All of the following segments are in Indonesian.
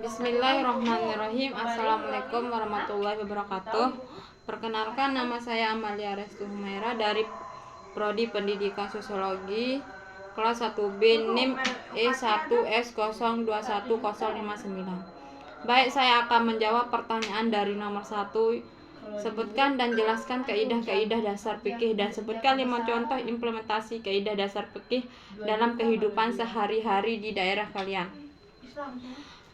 Bismillahirrahmanirrahim. Assalamualaikum warahmatullahi wabarakatuh. Perkenalkan, nama saya Amalia Restu Humaira dari Prodi Pendidikan Sosiologi kelas 1B NIM E1S021059. Baik, saya akan menjawab pertanyaan dari nomor 1. Sebutkan dan jelaskan kaidah-kaidah dasar fikih dan sebutkan 5 contoh implementasi kaidah dasar fikih dalam kehidupan sehari-hari di daerah kalian.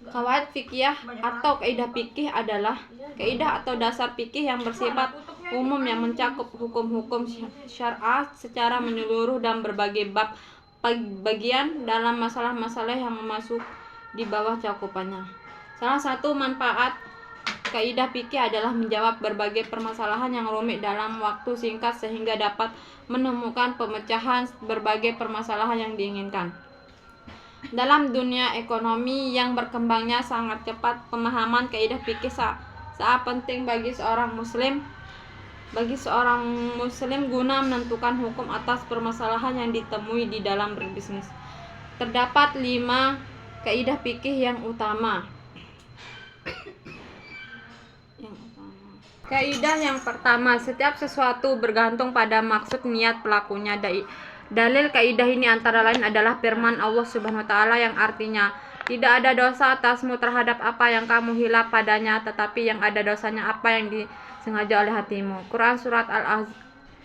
Qawaid fikih atau kaidah fikih adalah kaidah atau dasar fikih yang bersifat umum yang mencakup hukum-hukum syar'ah secara menyeluruh dan berbagai bab bagian dalam masalah-masalah yang masuk di bawah cakupannya. Salah satu manfaat kaidah fikih adalah menjawab berbagai permasalahan yang rumit dalam waktu singkat sehingga dapat menemukan pemecahan berbagai permasalahan yang diinginkan. Dalam dunia ekonomi yang berkembangnya sangat cepat, pemahaman kaidah fikih sangat penting bagi seorang muslim guna menentukan hukum atas permasalahan yang ditemui di dalam berbisnis. Terdapat 5 kaidah fikih yang utama. Kaidah yang pertama, setiap sesuatu bergantung pada maksud niat pelakunya. Dalil kaidah ini antara lain adalah firman Allah Subhanahu wa taala yang artinya, "Tidak ada dosa atasmu terhadap apa yang kamu hilap padanya, tetapi yang ada dosanya apa yang disengaja oleh hatimu." Quran surat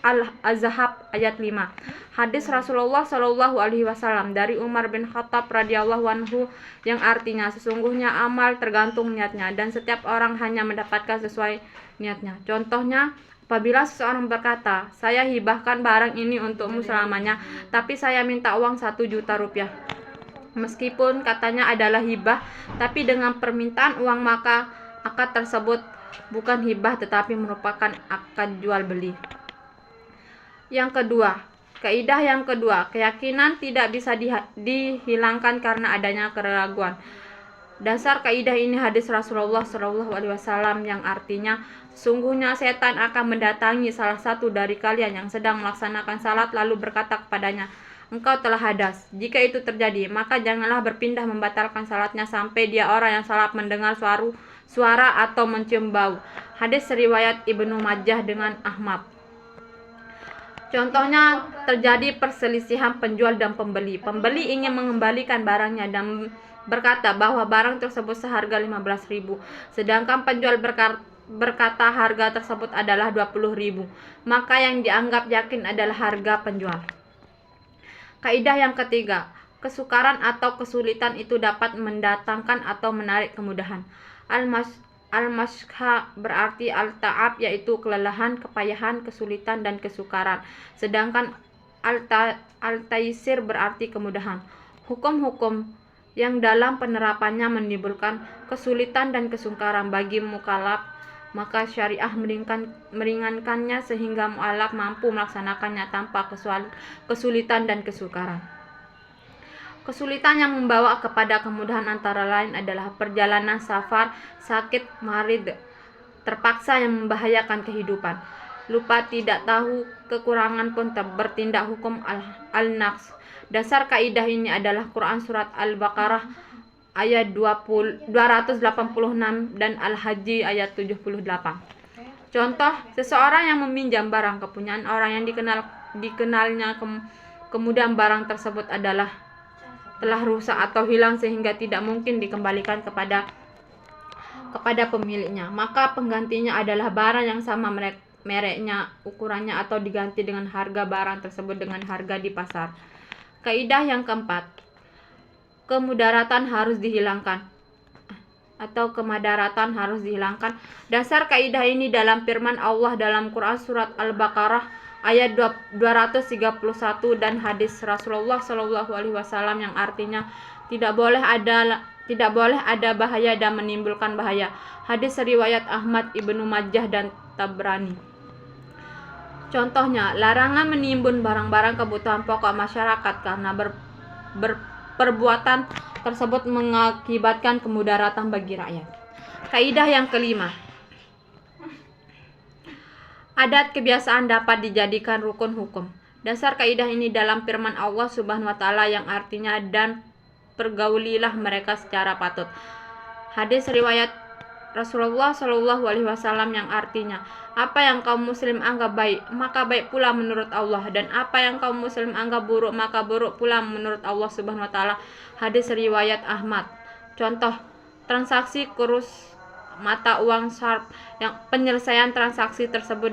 Al-Ahzab ayat 5. Hadis Rasulullah Shallallahu alaihi wasallam dari Umar bin Khattab radhiyallahu anhu yang artinya, sesungguhnya amal tergantung niatnya dan setiap orang hanya mendapatkan sesuai niatnya. Contohnya, apabila seseorang berkata, "Saya hibahkan barang ini untukmu selamanya, tapi saya minta uang 1 juta rupiah." Meskipun katanya adalah hibah, tapi dengan permintaan uang maka akad tersebut bukan hibah tetapi merupakan akad jual beli. Kaidah yang kedua, keyakinan tidak bisa dihilangkan karena adanya keraguan. Dasar kaidah ini hadis Rasulullah Shallallahu alaihi wasallam yang artinya, sesungguhnya setan akan mendatangi salah satu dari kalian yang sedang melaksanakan salat lalu berkata kepadanya, "Engkau telah hadas." Jika itu terjadi, maka janganlah berpindah membatalkan salatnya sampai dia orang yang salat mendengar suara atau mencium bau. Hadis riwayat Ibnu Majah dengan Ahmad. Contohnya, terjadi perselisihan penjual dan pembeli. Pembeli ingin mengembalikan barangnya dan berkata bahwa barang tersebut seharga 15.000, sedangkan penjual berkata harga tersebut adalah 20.000. Maka yang dianggap yakin adalah harga penjual. Kaidah yang ketiga, kesukaran atau kesulitan itu dapat mendatangkan atau menarik kemudahan. Al-mashqa berarti al-ta'ab, yaitu kelelahan, kepayahan, kesulitan, dan kesukaran. Sedangkan al-taisir berarti kemudahan. Hukum-hukum yang dalam penerapannya menimbulkan kesulitan dan kesukaran bagi mukallaf, maka syariah meringankannya sehingga mukallaf mampu melaksanakannya tanpa kesulitan dan kesukaran. Kesulitan yang membawa kepada kemudahan antara lain adalah perjalanan safar, sakit, marid, terpaksa yang membahayakan kehidupan, lupa, tidak tahu, kekurangan pun bertindak hukum al-naqs. Dasar kaidah ini adalah Quran surat Al-Baqarah ayat 286 dan Al-Hajj ayat 78. Contoh, seseorang yang meminjam barang kepunyaan orang yang dikenalnya, kemudian barang tersebut telah rusak atau hilang sehingga tidak mungkin dikembalikan kepada pemiliknya, maka penggantinya adalah barang yang sama mereknya, ukurannya, atau diganti dengan harga barang tersebut dengan harga di pasar. Kaidah yang keempat, kemudaratan harus dihilangkan. Dasar kaidah ini dalam firman Allah dalam Quran surat Al-Baqarah ayat 231 dan hadis Rasulullah Shallallahu alaihi wasallam yang artinya, tidak boleh ada bahaya dan menimbulkan bahaya. Hadis riwayat Ahmad, Ibnu Majah, dan Tabrani. Contohnya, larangan menimbun barang-barang kebutuhan pokok masyarakat karena perbuatan tersebut mengakibatkan kemudaratan bagi rakyat. Kaidah yang kelima, adat kebiasaan dapat dijadikan rukun hukum. Dasar kaidah ini dalam firman Allah Subhanahu wa taala yang artinya, dan pergaulilah mereka secara patut. Hadis riwayat Rasulullah Shallallahu Alaihi Wasallam yang artinya, apa yang kaum muslim anggap baik, maka baik pula menurut Allah, dan apa yang kaum muslim anggap buruk, maka buruk pula menurut Allah Subhanahu Wa Taala. Hadis riwayat Ahmad. Contoh transaksi kurs mata uang sharp yang penyelesaian transaksi tersebut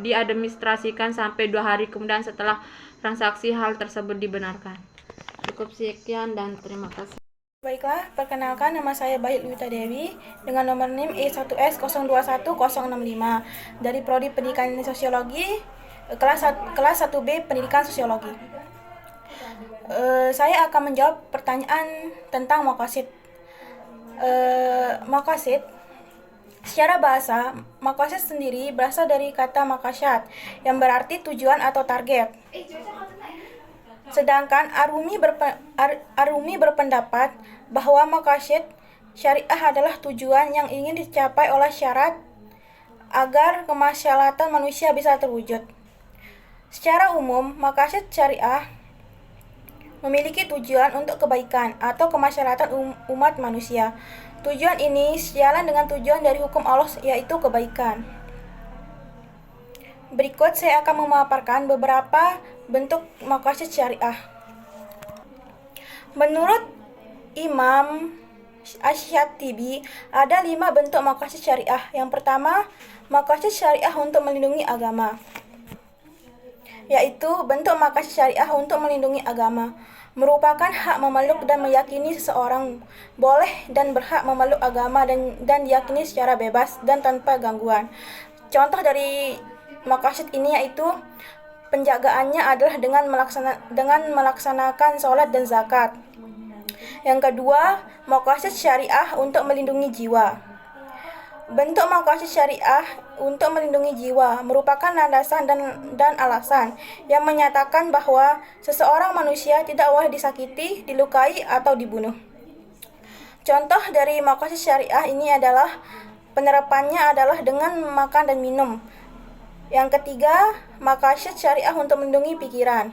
diadministrasikan sampai 2 hari kemudian setelah transaksi hal tersebut dibenarkan. Cukup sekian dan terima kasih. Baiklah, perkenalkan nama saya Bahit Wita Dewi dengan nomor NIM E1S021065 dari Prodi Pendidikan Sosiologi kelas 1B Pendidikan Sosiologi. Saya akan menjawab pertanyaan tentang maqasid. Maqasid secara bahasa, maqasid sendiri berasal dari kata maqasyad yang berarti tujuan atau target. Sedangkan Arumi berpendapat bahwa maqasid syariah adalah tujuan yang ingin dicapai oleh syarat agar kemaslahatan manusia bisa terwujud. Secara umum, maqasid syariah memiliki tujuan untuk kebaikan atau kemaslahatan umat manusia. Tujuan ini sejalan dengan tujuan dari hukum Allah, yaitu kebaikan. Berikut saya akan memaparkan beberapa bentuk maqasid syariah. Menurut Imam Asy-Syatibi, ada 5 bentuk maqasid syariah. Yang pertama, maqasid syariah untuk melindungi agama, yaitu bentuk maqasid syariah untuk melindungi agama merupakan hak memeluk dan meyakini seseorang boleh dan berhak memeluk agama dan diyakini secara bebas dan tanpa gangguan. Contoh dari maqasid ini yaitu penjagaannya adalah dengan melaksanakan sholat dan zakat. Yang kedua, maqasid syariah untuk melindungi jiwa. Bentuk maqasid syariah untuk melindungi jiwa merupakan landasan dan alasan yang menyatakan bahwa seseorang manusia tidak boleh disakiti, dilukai, atau dibunuh. Contoh dari maqasid syariah ini adalah penerapannya adalah dengan makan dan minum. Yang ketiga, maqasid syariah untuk melindungi pikiran.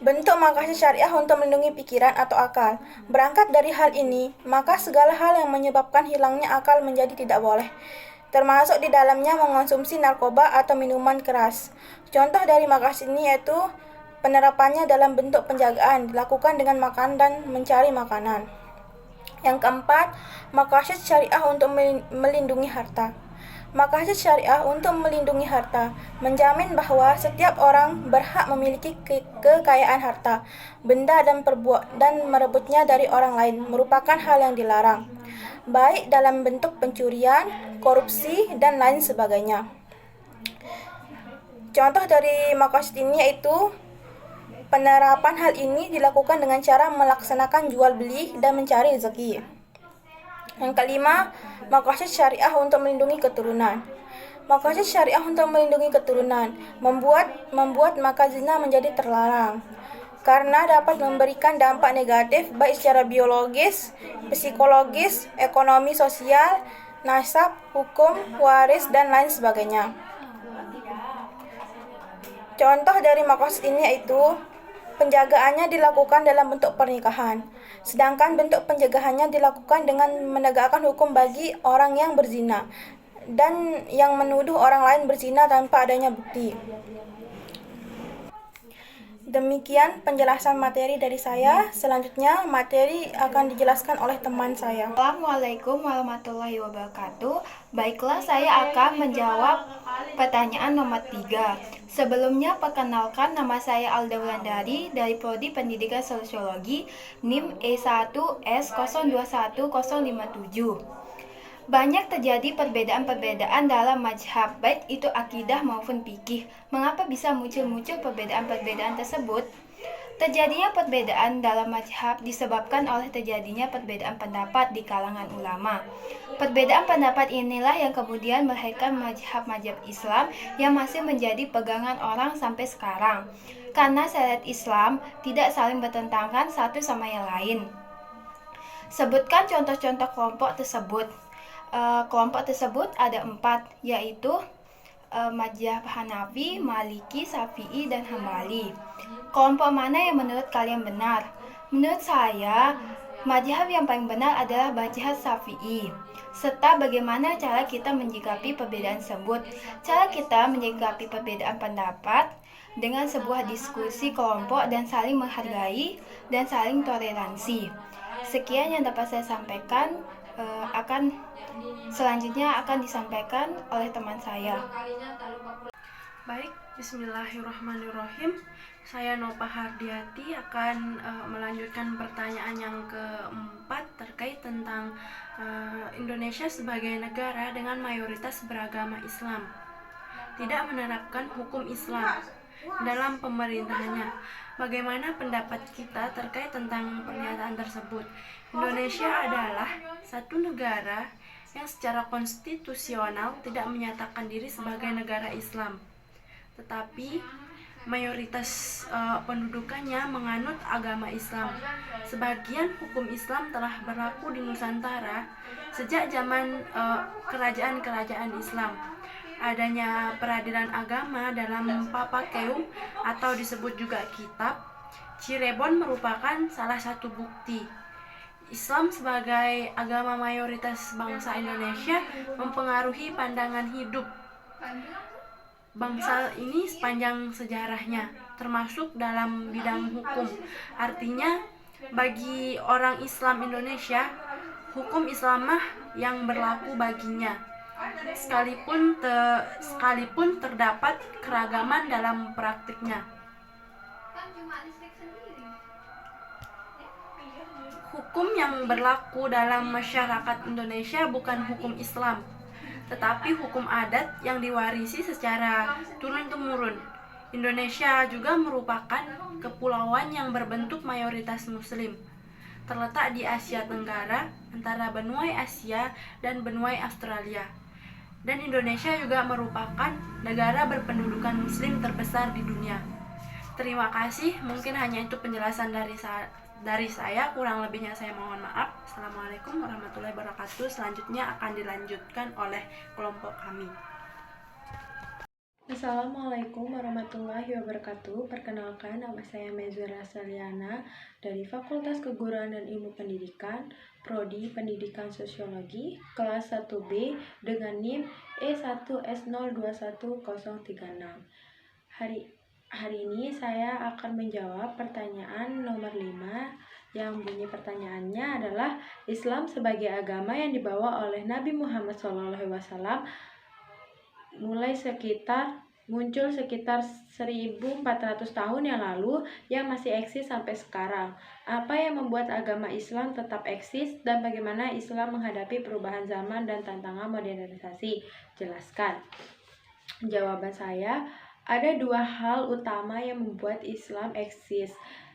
Bentuk maqasid syariah untuk melindungi pikiran atau akal. Berangkat dari hal ini, maka segala hal yang menyebabkan hilangnya akal menjadi tidak boleh, termasuk di dalamnya mengonsumsi narkoba atau minuman keras. Contoh dari maqasid ini yaitu penerapannya dalam bentuk penjagaan, dilakukan dengan makan dan mencari makanan. Yang keempat, maqasid syariah untuk melindungi harta. Maqasid syariah untuk melindungi harta menjamin bahwa setiap orang berhak memiliki kekayaan harta, benda dan merebutnya dari orang lain merupakan hal yang dilarang, baik dalam bentuk pencurian, korupsi, dan lain sebagainya. Contoh dari maqasid ini yaitu penerapan hal ini dilakukan dengan cara melaksanakan jual beli dan mencari rezeki. Yang kelima, maqasid syariah untuk melindungi keturunan. Maqasid syariah untuk melindungi keturunan membuat maka zina menjadi terlarang karena dapat memberikan dampak negatif baik secara biologis, psikologis, ekonomi, sosial, nasab, hukum, waris, dan lain sebagainya. Contoh dari maqasid ini yaitu penjagaannya dilakukan dalam bentuk pernikahan, sedangkan bentuk pencegahannya dilakukan dengan menegakkan hukum bagi orang yang berzina dan yang menuduh orang lain berzina tanpa adanya bukti. Demikian penjelasan materi dari saya. Selanjutnya materi akan dijelaskan oleh teman saya. Assalamualaikum warahmatullahi wabarakatuh. Baiklah, saya akan menjawab pertanyaan nomor 3. Sebelumnya, perkenalkan, nama saya Alda Wulandari dari Prodi Pendidikan Sosiologi NIM E1S021057. Banyak terjadi perbedaan-perbedaan dalam mazhab, baik itu akidah maupun fikih. Mengapa bisa muncul perbedaan-perbedaan tersebut? Terjadinya perbedaan dalam mazhab disebabkan oleh terjadinya perbedaan pendapat di kalangan ulama. Perbedaan pendapat inilah yang kemudian melahirkan mazhab-mazhab Islam yang masih menjadi pegangan orang sampai sekarang. Karena syariat Islam tidak saling bertentangan satu sama yang lain. Sebutkan contoh-contoh kelompok tersebut. Kelompok tersebut ada 4, yaitu mazhab Hanafi, Maliki, Syafi'i, dan Hambali. Kelompok mana yang menurut kalian benar? Menurut saya, Mazhab yang paling benar adalah mazhab Syafi'i. Serta bagaimana cara kita menyikapi perbedaan tersebut. Cara kita menyikapi perbedaan pendapat dengan sebuah diskusi kelompok dan saling menghargai dan saling toleransi. Sekian yang dapat saya sampaikan. Selanjutnya akan disampaikan oleh teman saya. Baik, bismillahirrahmanirrahim. Saya Nopa Hardiati akan melanjutkan pertanyaan yang keempat terkait tentang Indonesia sebagai negara dengan mayoritas beragama Islam tidak menerapkan hukum Islam dalam pemerintahannya. Bagaimana pendapat kita terkait tentang pernyataan tersebut? Indonesia adalah satu negara yang secara konstitusional tidak menyatakan diri sebagai negara Islam, tetapi mayoritas pendudukannya menganut agama Islam. Sebagian hukum Islam telah berlaku di Nusantara sejak zaman kerajaan-kerajaan Islam. Adanya peradilan agama dalam Papakeum atau disebut juga Kitab Cirebon merupakan salah satu bukti. Islam sebagai agama mayoritas bangsa Indonesia mempengaruhi pandangan hidup bangsa ini sepanjang sejarahnya, termasuk dalam bidang hukum. Artinya, bagi orang Islam Indonesia, hukum Islamah yang berlaku baginya, sekalipun terdapat keragaman dalam praktiknya. Hukum yang berlaku dalam masyarakat Indonesia bukan hukum Islam, tetapi hukum adat yang diwarisi secara turun-temurun. Indonesia juga merupakan kepulauan yang berbentuk mayoritas Muslim, terletak di Asia Tenggara antara benua Asia dan benua Australia. Dan Indonesia juga merupakan negara berpendudukan Muslim terbesar di dunia. Terima kasih, mungkin hanya itu penjelasan dari saya, kurang lebihnya saya mohon maaf. Assalamualaikum warahmatullahi wabarakatuh. Selanjutnya akan dilanjutkan oleh kelompok kami. Assalamualaikum warahmatullahi wabarakatuh. Perkenalkan, nama saya Mezura Saliana dari Fakultas Keguruan dan Ilmu Pendidikan, Prodi Pendidikan Sosiologi, kelas 1B dengan NIM E1S021036. Hari ini saya akan menjawab pertanyaan nomor 5 yang bunyi pertanyaannya adalah Islam sebagai agama yang dibawa oleh Nabi Muhammad SAW muncul sekitar 1400 tahun yang lalu yang masih eksis sampai sekarang. Apa yang membuat agama Islam tetap eksis dan bagaimana Islam menghadapi perubahan zaman dan tantangan modernisasi? Jelaskan. Jawaban saya, ada 2 hal utama yang membuat Islam eksis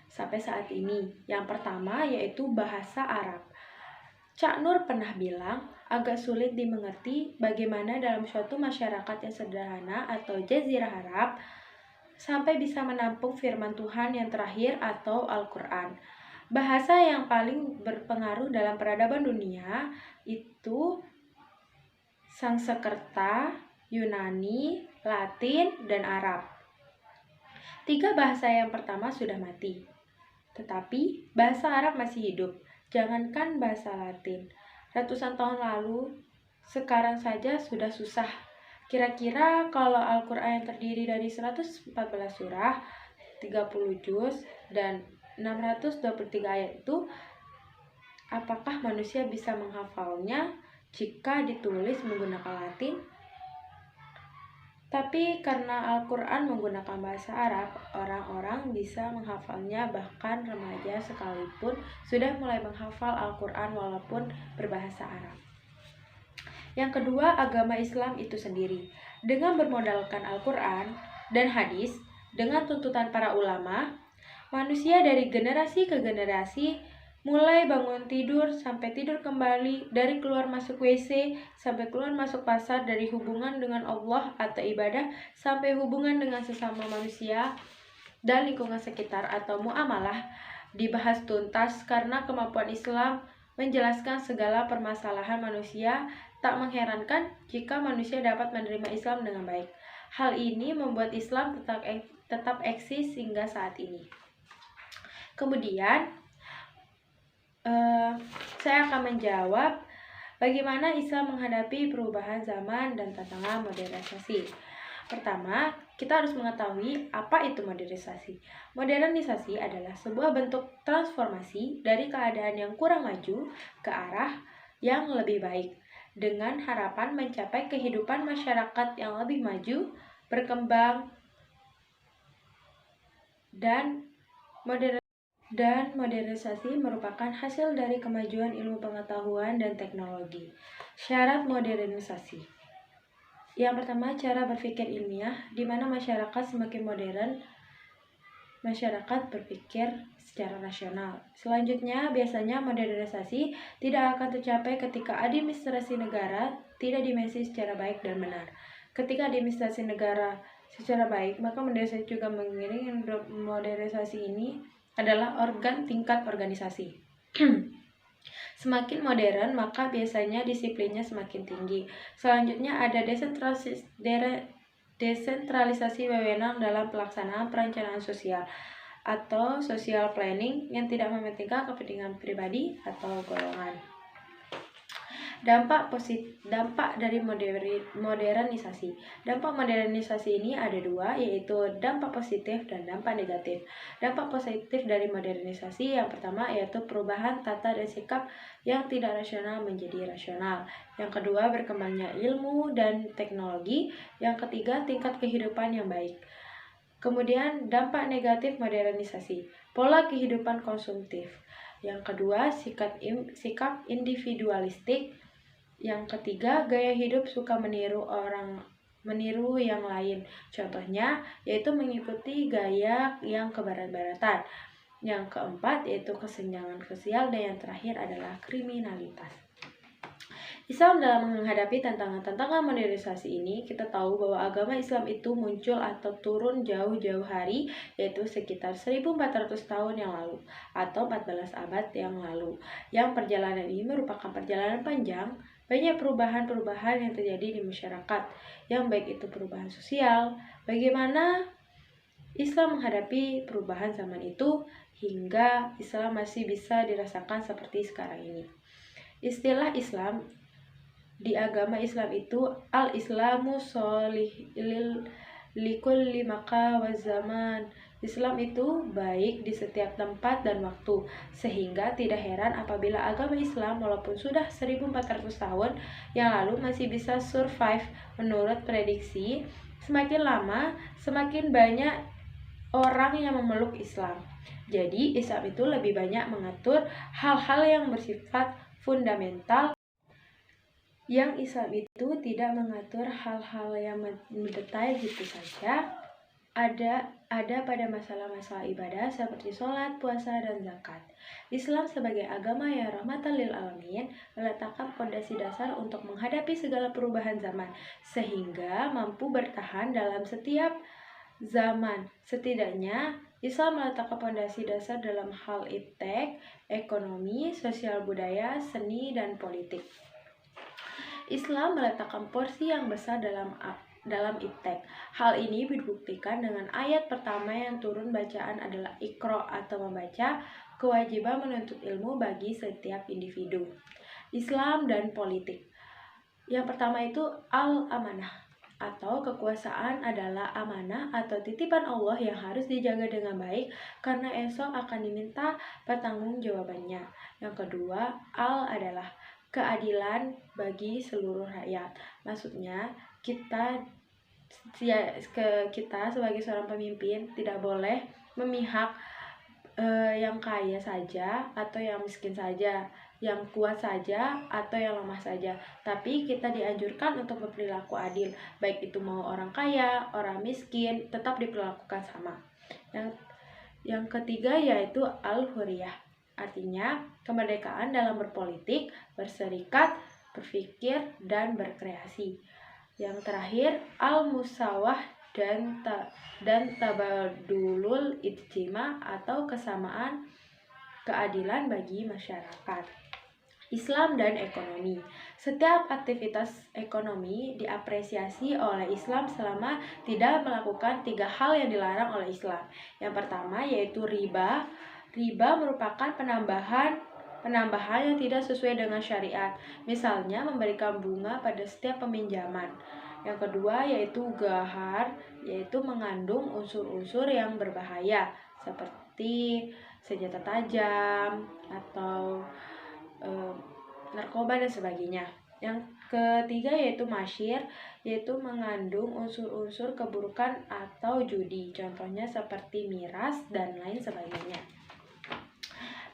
sampai saat ini. Yang pertama yaitu bahasa Arab. Cak Nur pernah bilang, agak sulit dimengerti bagaimana dalam suatu masyarakat yang sederhana atau jazirah Arab sampai bisa menampung firman Tuhan yang terakhir atau Al-Quran. Bahasa yang paling berpengaruh dalam peradaban dunia itu Sanskerta, Yunani, Latin, dan Arab. 3 bahasa yang pertama sudah mati, tetapi bahasa Arab masih hidup. Jangankan bahasa Latin, ratusan tahun lalu, sekarang saja sudah susah. Kira-kira kalau Al-Quran yang terdiri dari 114 surah, 30 juz, dan 623 ayat itu, apakah manusia bisa menghafalnya jika ditulis menggunakan Latin? Tapi karena Al-Quran menggunakan bahasa Arab, orang-orang bisa menghafalnya, bahkan remaja sekalipun sudah mulai menghafal Al-Quran walaupun berbahasa Arab. Yang kedua, agama Islam itu sendiri. Dengan bermodalkan Al-Quran dan hadis, dengan tuntutan para ulama, manusia dari generasi ke generasi mulai bangun tidur sampai tidur kembali, dari keluar masuk WC sampai keluar masuk pasar, dari hubungan dengan Allah atau ibadah sampai hubungan dengan sesama manusia dan lingkungan sekitar atau muamalah dibahas tuntas karena kemampuan Islam menjelaskan segala permasalahan manusia. Tak mengherankan jika manusia dapat menerima Islam dengan baik. Hal ini membuat Islam tetap eksis hingga saat ini. Kemudian, Saya akan menjawab bagaimana Islam menghadapi perubahan zaman dan tantangan modernisasi. Pertama, kita harus mengetahui apa itu modernisasi. Modernisasi adalah sebuah bentuk transformasi dari keadaan yang kurang maju ke arah yang lebih baik, dengan harapan mencapai kehidupan masyarakat yang lebih maju, berkembang, dan modernisasi merupakan hasil dari kemajuan ilmu pengetahuan dan teknologi. Syarat modernisasi. Yang pertama, cara berpikir ilmiah, di mana masyarakat semakin modern, masyarakat berpikir secara rasional. Selanjutnya, biasanya modernisasi tidak akan tercapai ketika administrasi negara tidak dimensi secara baik dan benar. Ketika administrasi negara secara baik, maka modernisasi juga mengiringi. Modernisasi ini adalah organ tingkat organisasi. Semakin modern, maka biasanya disiplinnya semakin tinggi. Selanjutnya ada desentralisasi wewenang dalam pelaksanaan perencanaan sosial atau social planning yang tidak mementingkan kepentingan pribadi atau golongan. Dampak dari modernisasi. Dampak modernisasi ini ada dua, yaitu dampak positif dan dampak negatif. Dampak positif dari modernisasi yang pertama yaitu perubahan tata dan sikap yang tidak rasional menjadi rasional. Yang kedua, berkembangnya ilmu dan teknologi. Yang ketiga, tingkat kehidupan yang baik. Kemudian dampak negatif modernisasi, pola kehidupan konsumtif. Yang kedua, sikap individualistik. Yang ketiga, gaya hidup suka meniru yang lain. Contohnya yaitu mengikuti gaya yang kebarat-baratan. Yang keempat yaitu kesenjangan sosial, dan yang terakhir adalah kriminalitas. Islam dalam menghadapi tantangan modernisasi ini, kita tahu bahwa agama Islam itu muncul atau turun jauh-jauh hari, yaitu sekitar 1400 tahun yang lalu atau 14 abad yang lalu. Yang perjalanan ini merupakan perjalanan panjang. Banyak perubahan-perubahan yang terjadi di masyarakat, yang baik itu perubahan sosial, bagaimana Islam menghadapi perubahan zaman itu, hingga Islam masih bisa dirasakan seperti sekarang ini. Istilah Islam di agama Islam itu al-Islamu sholih likulli maka wa zaman. Islam itu baik di setiap tempat dan waktu, sehingga tidak heran apabila agama Islam walaupun sudah 1400 tahun yang lalu masih bisa survive. Menurut prediksi, semakin lama semakin banyak orang yang memeluk Islam. Jadi Islam itu lebih banyak mengatur hal-hal yang bersifat fundamental. Yang Islam itu tidak mengatur hal-hal yang mendetail gitu saja. Ada pada masalah-masalah ibadah seperti sholat, puasa, dan zakat. Islam sebagai agama yang rahmatan lil alamin meletakkan fondasi dasar untuk menghadapi segala perubahan zaman, sehingga mampu bertahan dalam setiap zaman. Setidaknya Islam meletakkan fondasi dasar dalam hal iptek, ekonomi, sosial budaya, seni, dan politik. Islam meletakkan porsi yang besar dalam iptek. Hal ini dibuktikan dengan ayat pertama yang turun bacaan adalah Iqra atau membaca, kewajiban menuntut ilmu bagi setiap individu. Islam dan politik. Yang pertama itu al-amanah atau kekuasaan adalah amanah atau titipan Allah yang harus dijaga dengan baik karena esok akan diminta pertanggungjawabannya. Yang kedua, al adalah keadilan bagi seluruh rakyat. Maksudnya kita sebagai seorang pemimpin tidak boleh memihak yang kaya saja atau yang miskin saja, yang kuat saja atau yang lemah saja. Tapi kita dianjurkan untuk berperilaku adil, baik itu mau orang kaya, orang miskin, tetap diperlakukan sama. Yang ketiga yaitu al-huriyah, artinya kemerdekaan dalam berpolitik, berserikat, berpikir, dan berkreasi. Yang terakhir al-musawah dan tabadulul ijtima atau kesamaan keadilan bagi masyarakat. Islam dan ekonomi. Setiap aktivitas ekonomi diapresiasi oleh Islam selama tidak melakukan 3 hal yang dilarang oleh Islam. Yang pertama yaitu riba. Riba merupakan penambahan penambahan yang tidak sesuai dengan syariat, misalnya memberikan bunga pada setiap peminjaman. Yang kedua yaitu gahar, yaitu mengandung unsur-unsur yang berbahaya seperti senjata tajam atau narkoba dan sebagainya. Yang ketiga yaitu masyir, yaitu mengandung unsur-unsur keburukan atau judi, contohnya seperti miras dan lain sebagainya.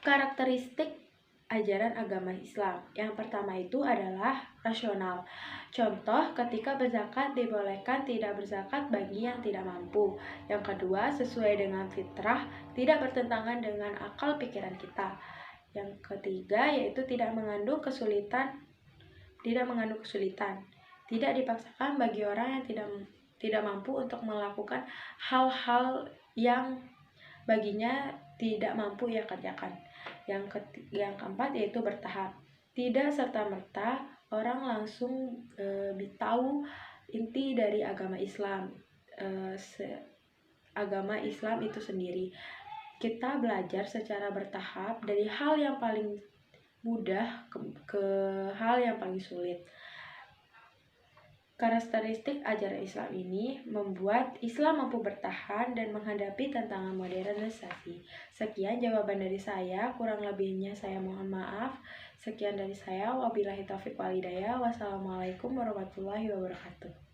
Karakteristik ajaran agama Islam. Yang pertama itu adalah rasional. Contoh, ketika berzakat dibolehkan tidak berzakat bagi yang tidak mampu. Yang kedua, sesuai dengan fitrah, tidak bertentangan dengan akal pikiran kita. Yang ketiga yaitu tidak mengandung kesulitan. Tidak dipaksakan bagi orang yang tidak mampu untuk melakukan hal-hal yang baginya tidak mampu ia kerjakan. Yang keempat yaitu bertahap. Tidak serta-merta orang langsung tahu inti dari agama Islam. Agama Islam itu sendiri. Kita belajar secara bertahap dari hal yang paling mudah ke hal yang paling sulit. Karakteristik ajaran Islam ini membuat Islam mampu bertahan dan menghadapi tantangan modernisasi. Sekian jawaban dari saya, kurang lebihnya saya mohon maaf. Sekian dari saya, wabillahi taufiq wal hidayah. Wassalamualaikum warahmatullahi wabarakatuh.